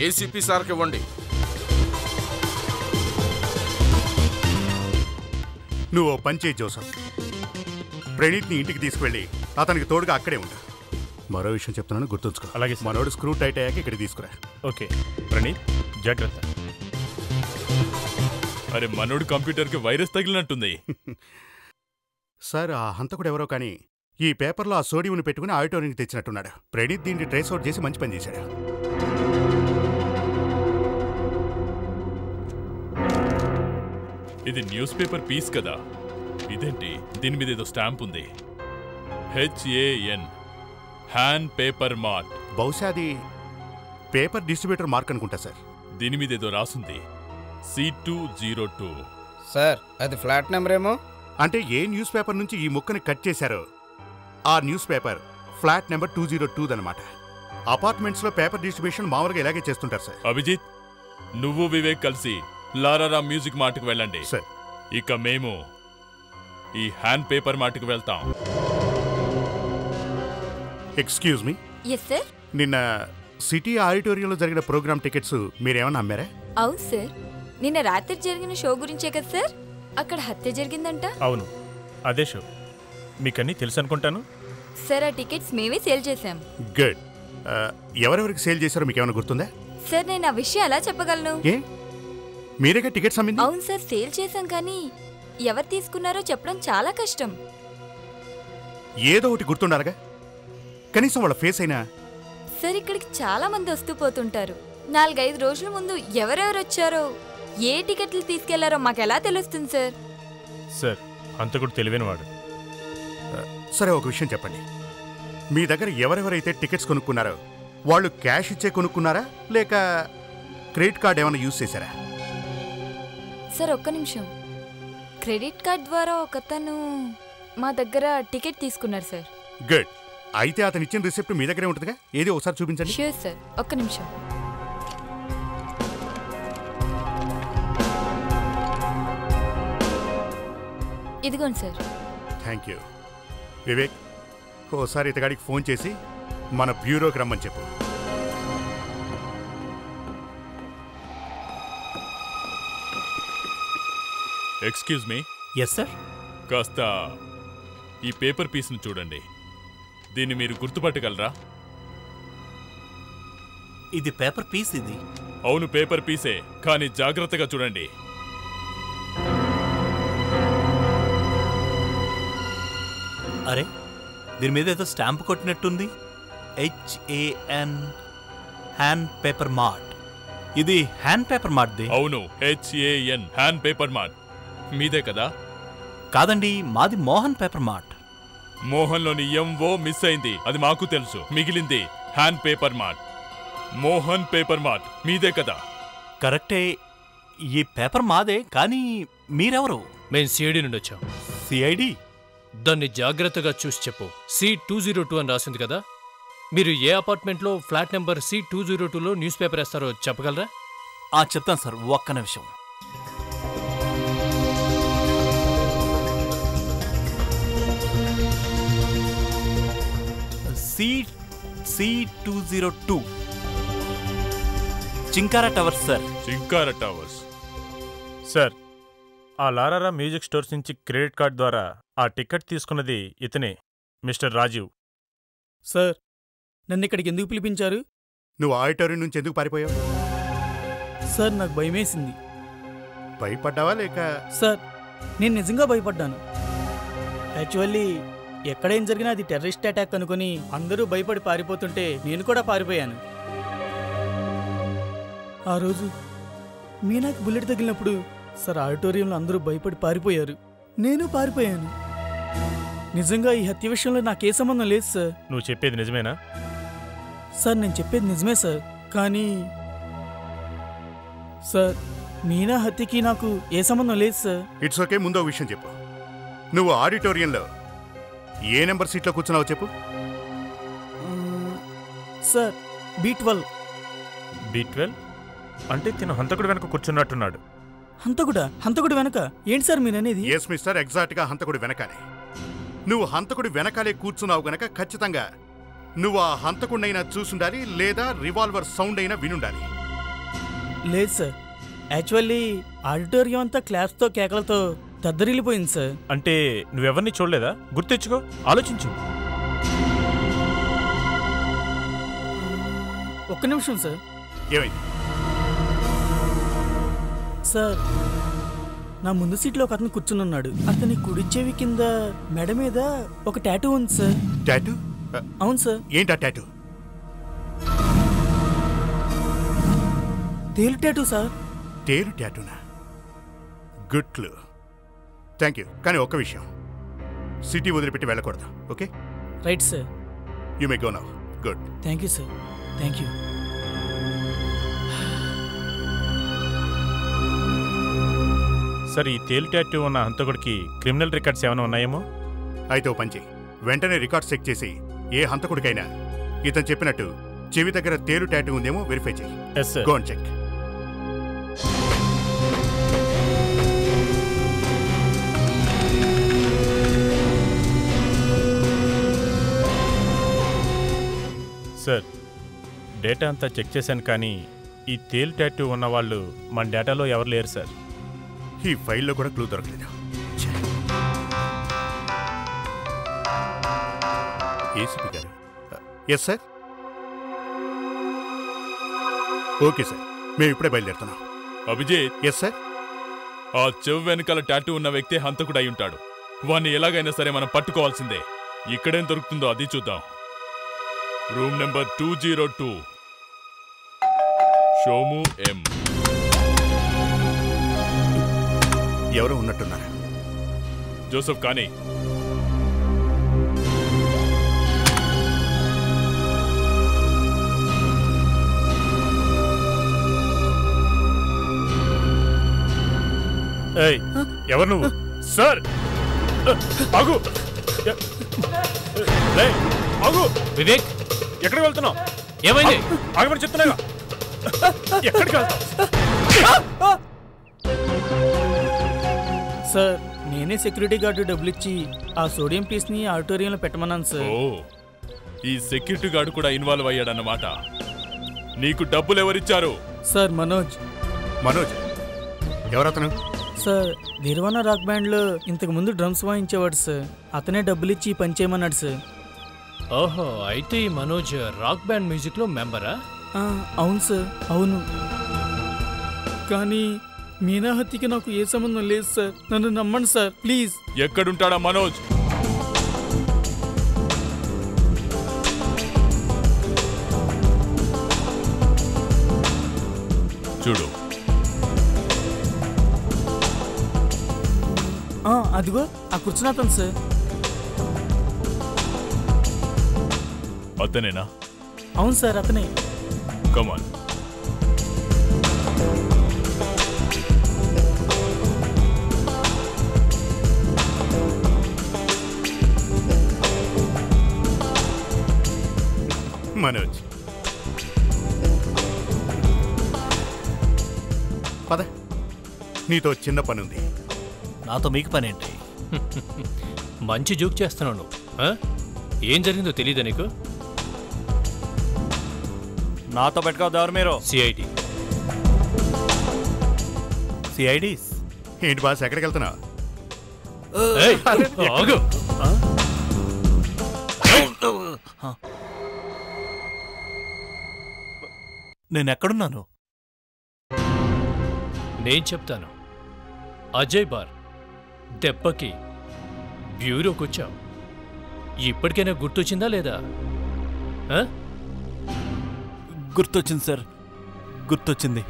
ఏసీపీ సార్కి ఇవ్వండి. నువ్వు పని చేయి జోసఫ్, ప్రణీత్ని ఇంటికి తీసుకువెళ్ళి అతనికి తోడుగా అక్కడే ఉంటా. మరో విషయం చెప్తున్నాను, గుర్తుంచుకో. అలాగే. మనోడు స్క్రూ టైట్ అయ్యాక ఇక్కడికి తీసుకురా. ఓకే ప్రణీత్, జాగ్రత్త. అరే, మనోడు కంప్యూటర్కి వైరస్ తగిలినట్టుంది. సార్, ఆ హంతకుడు ఎవరో కానీ ఈ పేపర్లో ఆ సోడియంని పెట్టుకుని ఆడిటోరియంకి తెచ్చినట్టున్నాడు. ప్రణీత్ దీన్ని ట్రేస్ అవుట్ చేసి మంచి పని చేశాడు. ఇది న్యూస్ పేపర్ పీస్ కదా, ఇదేంటి? దీని మీద ఏదో స్టాంప్ ఉంది. HAN, Han paper mart. బహుశా అది పేపర్ డిస్ట్రిబ్యూటర్ మార్క్ అనుకుంటా సార్. దీని మీద ఏదో రాసుంది, C202. సార్, అది ఫ్లాట్ నెంబర్ ఏమో. అంటే ఏ న్యూస్ పేపర్ నుంచి ఈ ముక్కని కట్ చేశారో ఆ న్యూస్ పేపర్ ఫ్లాట్ నెంబర్ 202 అనమాట. అపార్ట్మెంట్స్లో పేపర్ డిస్ట్రిబ్యూషన్ మామూలుగా ఇలాగే చేస్తుంటారు సార్. అభిజిత్, నువ్వు వివేక్ కలిసి లారారా మ్యూజిక్ మార్ట్కి వెళ్ళండి. సార్, ఇక మేము ఈ హ్యాండ్ పేపర్ మార్ట్కి వెళ్తాం. Excuse me. Yes sir. నిన్న సిటీ ఆడిటోరియంలో జరిగిన ప్రోగ్రామ్ టికెట్స్ మీరేమన్నా అమ్మారా? అవును సార్, నిన్న రాత్రి జరిగిన షో గురించే కదా సార్, అక్కడ హత్య జరిగిందంట. అవును, అదే షో. మీకన్నీ తెలుసు అనుకుంటాను. సార్, ఆ టికెట్స్ మేమే సేల్ చేశాం. గుడ్. ఎవరెవరికి సేల్ చేశారో మీకు ఏమైనా గుర్తుందా? సార్, నేను ఆ విషయం ఎలా చెప్పగలను? ఏ, మీరేగా టికెట్స్ అమ్మింది? అవును సార్, సేల్ చేశాం, కానీ ఎవరు తీసుకున్నారో చెప్పడం చాలా కష్టం. ఏదో ఒకటి గుర్తుండాలిగా, కనీసం వాళ్ళ ఫేస్ అయినా. సార్, ఇక్కడికి చాలా మంది వస్తూ పోతుంటారు. 4-5 రోజుల ముందు ఎవరెవరు వచ్చారో, ఏ టికెట్లు తీసుకెళ్లారో మాకెలా తెలుస్తుంది సార్? సార్, హంతకుడు తెలివైనవాడు. సరే, ఒక విషయం చెప్పండి. మీ దగ్గర ఎవరెవరైతే టికెట్స్ కొనుక్కున్నారో వాళ్ళు క్యాష్ ఇచ్చే కొనుక్కున్నారా, లేక క్రెడిట్ కార్డ్ ఏమైనా యూజ్ చేశారా? సార్, ఒక్క నిమిషం. క్రెడిట్ కార్డ్ ద్వారా ఒకతను మా దగ్గర టికెట్ తీసుకున్నారు సార్. గుడ్. అయితే అతను ఇచ్చిన రిసిప్ట్ మీ దగ్గరే ఉంటుందిగా, ఏది ఒకసారి చూపించండి. షూర్ సార్, ఒక్క నిమిషం. ఇదిగోండి సార్. Thank you. వివేక్, ఓసారి ఇతగాడికి ఫోన్ చేసి మన బ్యూరోకి రమ్మని చెప్పు. Excuse me. Yes sir. కాస్త ఈ పేపర్ పీస్ను చూడండి. దీన్ని మీరు గుర్తుపట్టగలరా? ఇది పేపర్ పీస్. ఇది అవును, పేపర్ పీసే, కానీ జాగ్రత్తగా చూడండి. అరే, దీని మీద ఏదో స్టాంప్ కొట్టినట్టుంది. HAN hand paper mart. ఇది హ్యాండ్ పేపర్ మార్ట్ది. అవును, HAN హ్యాండ్ పేపర్ మార్ట్. మీదే కదా? కాదండి, మాది మోహన్ పేపర్ మార్ట్. మోహన్లోని MO మిస్ అయింది, అది మాకు తెలుసు. మిగిలింది hand paper mart. Mohan paper mart మీదే కదా? కరెక్టే. ఈ పేపర్ మాదే, కానీ మీరెవరు? మేము సిఐడి నుండి వచ్చాం. సిఐడి? దాన్ని జాగ్రత్తగా చూసి చెప్పు. C202 అని రాసింది కదా. మీరు ఏ అపార్ట్మెంట్లో ఫ్లాట్ నెంబర్ C202లో న్యూస్ పేపర్ వేస్తారో చెప్పగలరా? చెప్తాను సార్, ఒక్క నిమిషం. C202 chinkara towers sir. Chinkara towers. Sir, ఆ లారారా మ్యూజిక్ స్టోర్స్ నుంచి క్రెడిట్ కార్డ్ ద్వారా ఆ టికెట్ తీసుకున్నది ఇతనే, మిస్టర్ రాజీవ్. సార్, నన్ను ఇక్కడికి ఎందుకు పిలిపించారు? నువ్వు ఆడిటోరియం నుంచి ఎందుకు పారిపోయావు? సార్, నాకు భయమేసింది. భయపడ్డావా లేక? సార్, నేను నిజంగా భయపడ్డాను. యాక్చువల్లీ ఎక్కడేం జరిగినా అది టెర్రరిస్ట్ అటాక్ అనుకుని అందరూ భయపడి పారిపోతుంటే నేను కూడా పారిపోయాను. ఆ రోజు మీనాకి బుల్లెట్ తగిలినప్పుడు సార్ ఆడిటోరియంలో అందరూ భయపడి పారిపోయారు, నేను పారిపోయాను. నిజంగా ఈ హత్య విషయంలో నాకే సంబంధం లేదు సార్. నువ్వు చెప్పేది నిజమేనా? సార్, నేను చెప్పేది నిజమే సార్, కానీ సార్ మీనా హత్యకి నాకు ఏ సంబంధం లేదు సార్. It's okay. ముందో విషయం చెప్పు. నువ్వు ఆడిటోరియంలో ఏ నెంబర్ సీట్లో కూర్చున్నావో చెప్పు. Sir, B12. B12 అంటే తిను హంతకుడు వెనక కూర్చున్నట్టున్నాడు. హంతకుడు వెనక ఏంటి సార్ మీరు అనేది? ఎస్ మిస్టర్, ఎగ్జాక్ట్గా హంతకుడు వెనకాలే. నువ్వు హంతకుడు వెనకాలే కూర్చున్నావు గనక ఖచ్చితంగా నువ్వు ఆ హంతకుడినైనా చూసుండాలి, లేదా రివాల్వర్ సౌండ్ అయినా వినుండాలి. లేదు సార్, యాక్చువల్లీ ఆడిటోరియం అంతా క్లాప్స్తో కేకలతో దద్దరిల్లిపోయింది సార్. అంటే నువ్వెవరిని చూడలేదా? గుర్తెచ్చుకో, ఆలోచించు. ఒక్క నిమిషం సార్. ఏమైంది సార్? నా ముందు సీట్లో ఒక అతను కూర్చునున్నాడు. అతని కుడి చెవి కింద మెడ మీద ఒక టాటూ ఉంది సార్. టాటూ? అవును సార్. ఏంటా టాటూ? తేలు టాటూ సార్. తేలు టాటూనా? Good clue. Thank you. కానీ ఒక్క విషయం, సిటీ వదిలిపెట్టి వెళ్ళకూడదు. Okay? Right sir. You may go now. Good. Thank you sir. Thank you. Sir, ఈ తేలు టాటూ ఉన్న హంతకుడికి క్రిమినల్ రికార్డ్స్ ఏమైనా ఉన్నాయేమో? అయితే ఓ పని చెయ్యి, వెంటనే రికార్డ్స్ చెక్ చేసి ఏ హంతకుడికైనా ఇతను చెప్పినట్టు చెవి దగ్గర తేలు టాటూ ఉందేమో వెరిఫై చెయ్యి. Yes sir. Go and check. Sir, data అంతా చెక్ చేశాను, కానీ ఈ తేలు టాటూ ఉన్న వాళ్ళు మన డేటాలో ఎవరు లేరు సార్. ఈ ఫైల్లో కూడా క్లూ దొరకలేదు. ఏసీపీ గారు. Yes sir. ఓకే సార్, మేము ఇప్పుడే బయలుదేరుతున్నాం. అభిజిత్. Yes sir. ఆ చెవు వెనకాల టాటూ ఉన్న వ్యక్తే హంతకుడు అయి ఉంటాడు. వాణ్ణి ఎలాగైనా సరే మనం పట్టుకోవాల్సిందే. ఇక్కడేం దొరుకుతుందో అది చూద్దాం. Room number 202, షోము M. ఎవరో ఉన్నట్టున్నారు. జోసెఫ్ కానీ. ఏయ్, ఎవరు నువ్వు? సార్ ఆగు ఆగు వివేక్ ఎక్కడికి వెళ్తున్నావు? ఏమైంది? ఆగమని చెప్తున్నాగా. ఎక్కడికి వెళ్తావు? సార్ నేనే సెక్యూరిటీ గార్డు డబ్బులు ఇచ్చి ఆ సోడియం పీస్ని ఆడిటోరియంలో పెట్టమన్నాను సార్. ఓ ఈ సెక్యూరిటీ గార్డు కూడా ఇన్వాల్వ్ అయ్యాడన్నమాట. నీకు డబ్బులు ఎవరిచ్చారు? సార్ మనోజ్. మనోజ్ ఎవరతను? సార్ నిర్వాణ రాక్ బ్యాండ్లో ఇంతకు ముందు డ్రమ్స్ వాయించేవాడు సార్. అతనే డబ్బులు ఇచ్చి పని చేయమన్నాడు సార్. ఓహో, అయితే ఈ మనోజ్ రాక్ బ్యాండ్ మ్యూజిక్లో మెంబరా? అవును సార్, అవును. కానీ మీనా హత్యకి నాకు ఏ సంబంధం లేదు సార్. నన్ను నమ్మండి సార్ ప్లీజ్. ఎక్కడుంటాడా మనోజ్? చూడు. అదిగో ఆ కూర్చున్నాతను సార్. అతనేనా? అవును సార్, అతనే. కమాన్. మనోజ్ పద, నీతో చిన్న పనుంది. నాతో మీకు పనేంటి? మంచి జోక్ చేస్తున్నాను. ఏం జరిగిందో తెలీదా నీకు? నాతో పెట్టుకోవద్దు. ఎవరు మీరు? సిఐడి. సిఐడీస్ ఏంటి బాస్, ఎక్కడికి వెళ్తున్నా? నేనెక్కడున్నాను? నేను చెప్తాను. అజయ్ బార్ దెబ్బకి బ్యూరోకొచ్చావు. ఇప్పటికైనా గుర్తొచ్చిందా లేదా? గుర్తొచ్చింది సార్, గుర్తొచ్చింది.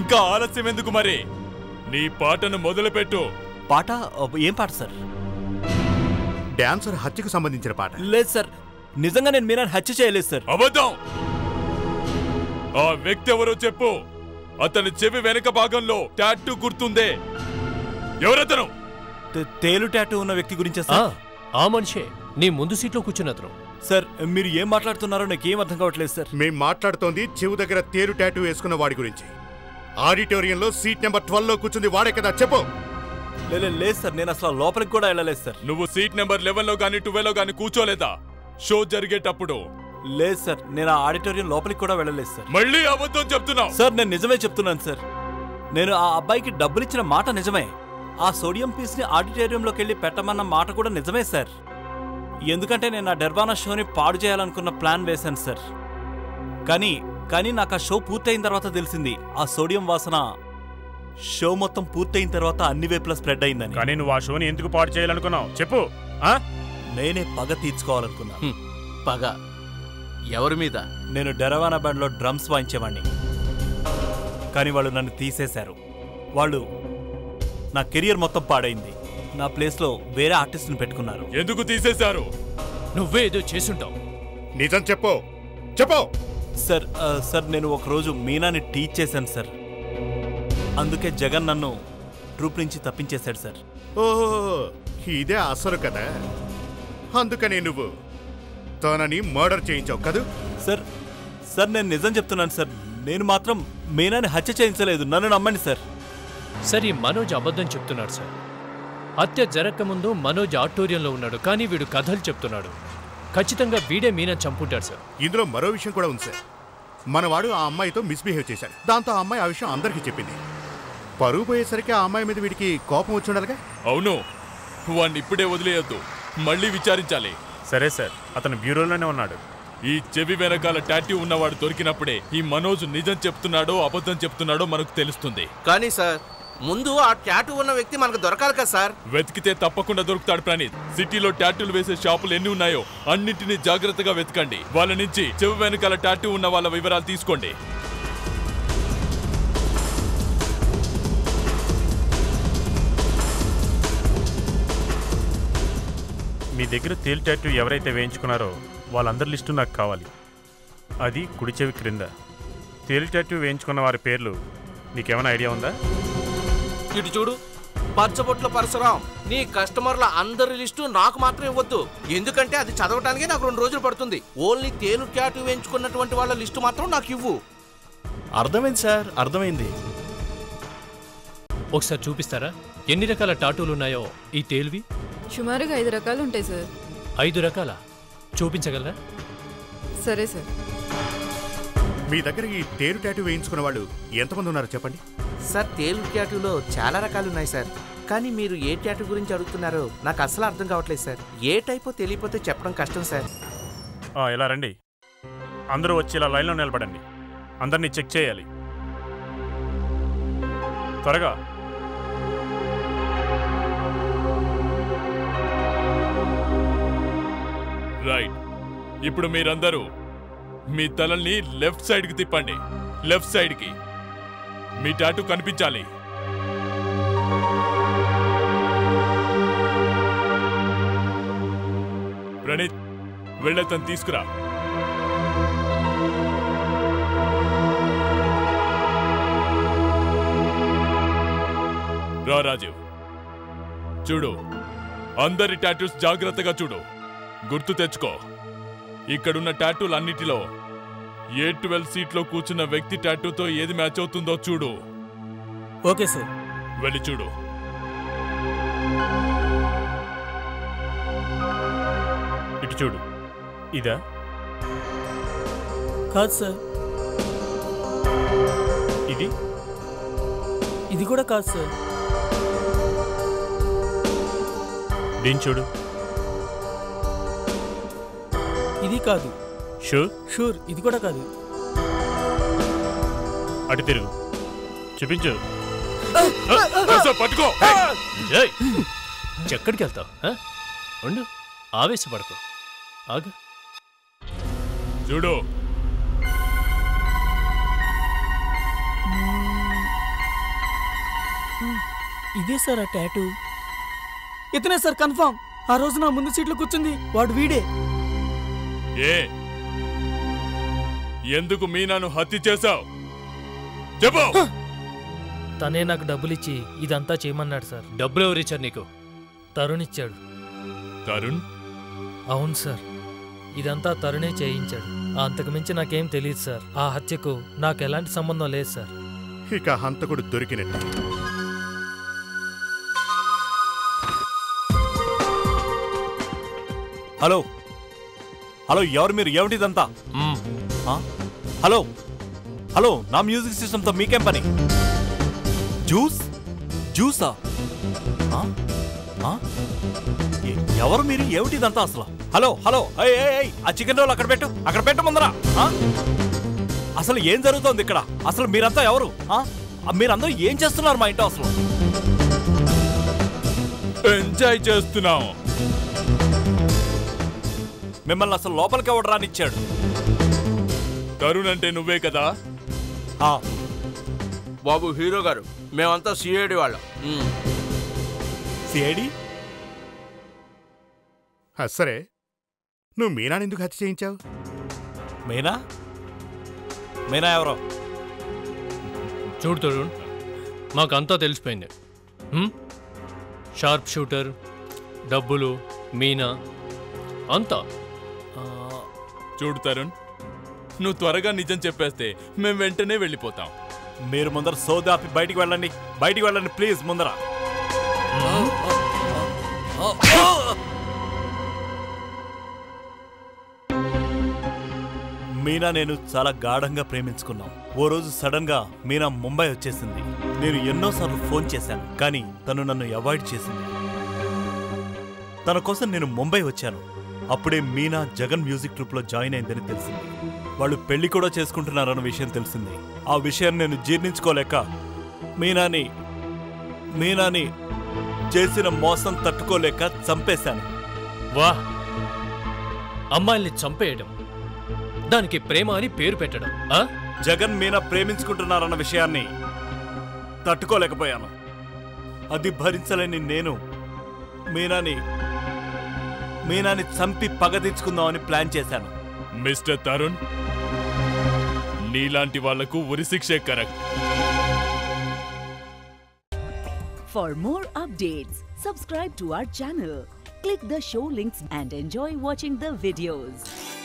ఇంకా ఆలస్యం ఎందుకు మరి? నీ పాటను మొదలుపెట్టు. పాట? ఏం పాట సార్? డాన్సర్ హత్యకు సంబంధించిన పాట. లేదు సార్, నిజంగా నేను మీనాని హత్య చేయలేదు సార్. అబద్ధం. ఆ వ్యక్తి ఎవరో చెప్పు. అతని చెవి వెనక భాగంలో టాటూ గుర్తుందే. ఎవరతను? తేలు టాటూ ఉన్న వ్యక్తి గురించే సార్. ఆ మనిషే నీ ముందు సీట్లో కూర్చున్నతను. సార్ మీరు ఏం మాట్లాడుతున్నారో నాకేం అర్థం కావట్లేదు సార్. మేం మాట్లాడుతోంది చెవు దగ్గర తేలు టాటూ వేసుకున్న వాడి గురించి. ఆడిటోరియంలో సీట్ నెంబర్ 12లో కూర్చుంది వాడే కదా, చెప్పు. లేదు సార్, నేను అసలు లోపలికి కూడా వెళ్ళలేదు సార్. నువ్వు సీట్ నెంబర్ 11లో గానీ 12లో గానీ కూర్చోలేదా షో జరిగేటప్పుడు? లేదు సార్, నేను ఆ ఆడిటోరియం లోపలికి కూడా వెళ్ళలేదు సార్. మళ్ళీ అబద్ధం చెప్తున్నావు. సార్ నేను నిజమే చెప్తున్నాను సార్. నేను ఆ అబ్బాయికి డబ్బులిచ్చిన మాట నిజమే. ఆ సోడియం పీస్ని ఆడిటోరియంలోకి వెళ్ళి పెట్టమన్న మాట కూడా నిజమే సార్. ఎందుకంటే నేను ఆ డర్బానా షోని పాడు చేయాలనుకున్న ప్లాన్ వేశాను సార్. కానీ నాకు ఆ షో పూర్తయిన తర్వాత తెలిసింది ఆ సోడియం వాసన షో మొత్తం పూర్తయిన తర్వాత అన్ని వైపులా స్ప్రెడ్ అయిందని. కానీ నువ్వు ఆ షోని ఎందుకు పాడు చేయాలనుకున్నావు చెప్పు. నేనే పగ తీర్చుకోవాలనుకున్నా. పగ? ఎవరి మీద? నేను డెరవానా బ్యాండ్లో డ్రమ్స్ వాయించేవాడిని. కానీ వాళ్ళు నన్ను తీసేశారు. వాళ్ళు నా కెరియర్ మొత్తం పాడైంది. నా ప్లేస్లో వేరే ఆర్టిస్ట్ని పెట్టుకున్నారు. ఎందుకు తీసేశారు? నువ్వే ఏదో చేసుంటావు. నిజం చెప్పు, చెప్పు. సార్ నేను ఒకరోజు మీనాని టీచ్ చేశాను సార్. అందుకే జగన్ నన్ను ట్రూప్ నుంచి తప్పించేశాడు సార్. ఓహో, ఇదే అసలు కదా. అందుకనే నువ్వు తనని మర్డర్ చేయించావు కదూ? సార్ నేను నిజం చెప్తున్నాను సార్. నేను మాత్రం మీనాని హత్య చేయించలేదు. నన్ను నమ్మండి సార్. సరే, మనోజ్ అబద్ధం చెప్తున్నాడు సార్. హత్య జరగకముందు మనోజ్ ఆడిటోరియంలో ఉన్నాడు. కానీ వీడు కథలు చెప్తున్నాడు. ఖచ్చితంగా వీడే మీనా చంపుంటాడు సార్. ఇందులో మరో విషయం కూడా ఉంది సార్. మనవాడు ఆ అమ్మాయితో మిస్బిహేవ్ చేశాడు. దాంతో ఆ అమ్మాయి ఆ విషయం అందరికీ చెప్పింది. పరువు పోయేసరికి ఆ అమ్మాయి మీద వీడికి కోపం వచ్చి ఉండాలిగా. అవును, వాడిని ఇప్పుడే వదిలేయొద్దు, మళ్ళీ విచారించాలి. సరే సార్, అతను బ్యూరోలోనే ఉన్నాడు. ఈ చెవి వెనకాల టాటూ ఉన్నవాడు దొరికినప్పుడే ఈ మనోజ్ నిజం చెప్తున్నాడో అబద్ధం చెప్తున్నాడో మనకు తెలుస్తుంది. కానీ సార్, ముందు ఆ టాటూ ఉన్న వ్యక్తి మనకు దొరకాలి కదా సార్. వెతికితే తప్పకుండా దొరుకుతాడు ప్రణీత్. సిటీలో టాటూలు వేసే షాపులు ఎన్ని ఉన్నాయో అన్నింటినీ జాగ్రత్తగా వెతకండి. వాళ్ళ నుంచి చెవి వెనకాల టాటూ ఉన్న వాళ్ళ వివరాలు తీసుకోండి. మీ దగ్గర తేలు టాటూ ఎవరైతే వేయించుకున్నారో వాళ్ళందరి లిస్టు నాకు కావాలి. అది కుడి చెవి క్రింద. తేలు టాటూ వేయించుకున్న వారి పేర్లు నీకేమైనా ఐడియా ఉందా? ఇటు చూడు. పచ్చబొట్ల పరశురాం, నీ కస్టమర్ల అందరి లిస్టు నాకు మాత్రం ఇవ్వద్దు. ఎందుకంటే అది చదవటానికి నాకు 2 రోజులు పడుతుంది. ఓన్లీ తేలు ట్యాటూ వేయించుకున్నటువంటి వాళ్ళ లిస్టు మాత్రం నాకు ఇవ్వు. అర్థమైంది సార్, అర్థమైంది. ఒకసారి చూపిస్తారా ఎన్ని రకాల టాటూలు ఉన్నాయో ఈ తేలువి? సుమారుగా 5 రకాలు ఉంటాయి సార్. 5 రకాల చూపించగలరా? సరే సార్. మీ దగ్గర ఈ తేరు టాటూ వేయించుకున్న వాళ్ళు ఎంతమంది ఉన్నారు చెప్పండి. సార్, తేలు ట్యాటూలో చాలా రకాలు ఉన్నాయి సార్. కానీ మీరు ఏ ట్యాటూ గురించి అడుగుతున్నారో నాకు అసలు అర్థం కావట్లేదు సార్. ఏ టైపో తెలియపోతే చెప్పడం కష్టం సార్. ఇలా రండి, అందరూ వచ్చి ఇలా లైన్లో నిలబడండి. అందరినీ చెక్ చేయాలి. త్వరగా. రైట్. ఇప్పుడు మీరందరూ మీ తలల్ని లెఫ్ట్ సైడ్కి తిప్పండి. లెఫ్ట్ సైడ్కి. మీ టాటూ కనిపించాలి. ప్రణీత్, వెళ్ళతను తీసుకురా. రా రాజీవ్, చూడు. అందరి టాటూస్ జాగ్రత్తగా చూడు. గుర్తు తెచ్చుకో, ఇక్కడున్న టాటూలన్నిటిలో A12 సీట్లో కూర్చున్న వ్యక్తి టాటూతో ఏది మ్యాచ్ అవుతుందో చూడు. Okay sir. వెళ్ళి చూడు. ఇటు చూడు. ఇదా? కాదు సార్. ఇది? ఇది కూడా కాదు సార్. దీన్ని చూడు. ఇది కాదు. షూర్ ఇది కూడా కాదు. అటు తిరుగు, చూపించు. పట్టుకో. ఎక్కడికి వెళ్తావు? ఉండు, ఆవేశపడకు. ఆగు. చూడు. ఇదే సార్ ఆ టాటూ. ఇతనే సార్, కన్ఫర్మ్. ఆ రోజు నా ముందు సీట్లో కూర్చుంది వాడు వీడే. ఎందుకు మీనాను హత్య చేశావు? చెప్పు. తనే నాకు డబ్బులిచ్చి ఇదంతా చేయమన్నాడు సార్. డబ్బులు ఎవరిచ్చారు నీకు? తరుణ్ ఇచ్చాడు. తరుణ్? అవును సార్, ఇదంతా తరుణే చేయించాడు. అంతకుమించి నాకేం తెలియదు సార్. ఆ హత్యకు నాకు ఎలాంటి సంబంధం లేదు సార్. ఇక హంతకుడు దొరికినట్టు. హలో హలో, ఎవరు మీరు? ఏమిటిదంతా? హలో హలో, నా మ్యూజిక్ సిస్టమ్తో మీకేం పని? జ్యూసా? ఎవరు మీరు? ఏమిటిదంతా అసలు? హలో హలో, ఆ చికెన్ రోల్ అక్కడ పెట్టు ముందర. అసలు ఏం జరుగుతోంది ఇక్కడ? అసలు మీరంతా ఎవరు? మీరందరూ ఏం చేస్తున్నారు మా ఇంట్లో? అసలు ఎంజాయ్ చేస్తున్నాం. మిమ్మల్ని అసలు లోపలికి ఎవడు రానిచ్చాడు? తరుణ్ అంటే నువ్వే కదా? బాబు హీరో గారు, మేమంతా సిఐడి వాళ్ళం. సిఐడి? సరే, నువ్వు మీనాని ఎందుకు హత్య చేయించావు? మీనా ఎవరో? చూడు తరుణ్, మాకంతా తెలిసిపోయింది. షార్ప్ షూటర్, డబ్బులు, మీనా అంతా. చూడు తరుణ్, నువ్వు త్వరగా నిజం చెప్పేస్తే మేము వెంటనే వెళ్ళిపోతాం. మీరు ముందర సోదాపి బయటికి వెళ్ళండి ప్లీజ్. ముందర మీనా నేను చాలా గాఢంగా ప్రేమించుకున్నాం. ఓ రోజు సడన్ గా మీనా ముంబై వచ్చేసింది. నేను ఎన్నోసార్లు ఫోన్ చేశాను, కానీ తను నన్ను అవాయిడ్ చేసింది. తన కోసం నేను ముంబై వచ్చాను. అప్పుడే మీనా జగన్ మ్యూజిక్ ట్రూప్లో జాయిన్ అయిందని తెలిసింది. వాళ్ళు పెళ్లి కూడా చేసుకుంటున్నారన్న విషయం తెలిసింది. ఆ విషయాన్ని నేను జీర్ణించుకోలేక మీనాని చేసిన మోసం తట్టుకోలేక చంపేశాను. వాహ్! అమ్మాయిల్ని చంపేయడం, దానికి ప్రేమ అని పేరు పెట్టడం. జగన్ మీనా ప్రేమించుకుంటున్నారన్న విషయాన్ని తట్టుకోలేకపోయాను. అది భరించలేని నేను మీనాని చంపి పగ తెచ్చుకుందామని ప్లాన్ చేశాను. మిస్టర్ తరుణ్, నీలాంటి వాళ్లకు ఉరిశిక్షే correct. For more updates, subscribe to our channel, click the show links and enjoy watching the videos.